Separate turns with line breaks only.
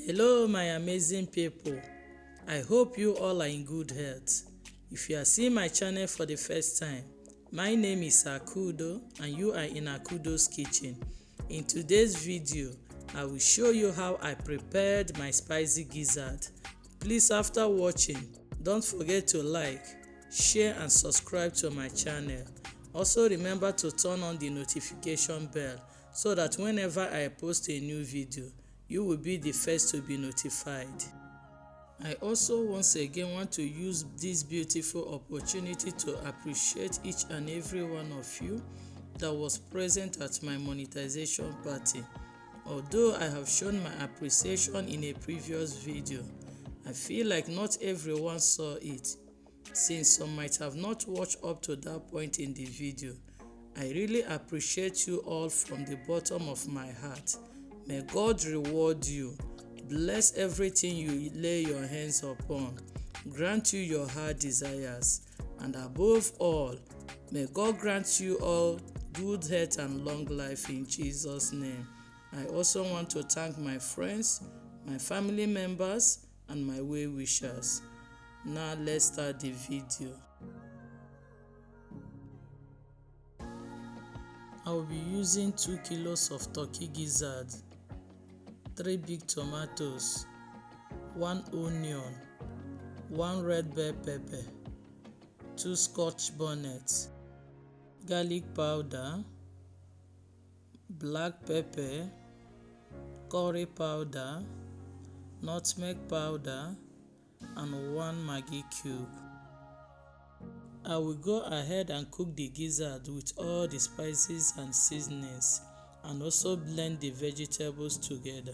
Hello my amazing people, I hope you all are in good health. If you are seeing my channel for the first time, my name is Akudo and you are in Akudo's kitchen. In today's video, I will show you how I prepared my spicy gizzard. Please, after watching, don't forget to like, share and subscribe to my channel. Also remember to turn on the notification bell so that whenever I post a new video, you will be the first to be notified. I also once again want to use this beautiful opportunity to appreciate each and every one of you that was present at my monetization party. Although I have shown my appreciation in a previous video, I feel like not everyone saw it, since some might have not watched up to that point in the video. I really appreciate you all from the bottom of my heart. May God reward you, bless everything you lay your hands upon, grant you your heart desires, and above all, may God grant you all good health and long life in Jesus' name. I also want to thank my friends, my family members, and my well-wishers. Now let's start the video. I will be using 2 kilos of turkey gizzard, 3 big tomatoes, 1 onion, 1 red bell pepper, 2 Scotch Bonnets, garlic powder, black pepper, curry powder, nutmeg powder, and 1 Maggi Cube. I will go ahead and cook the gizzard with all the spices and seasonings, and also blend the vegetables together.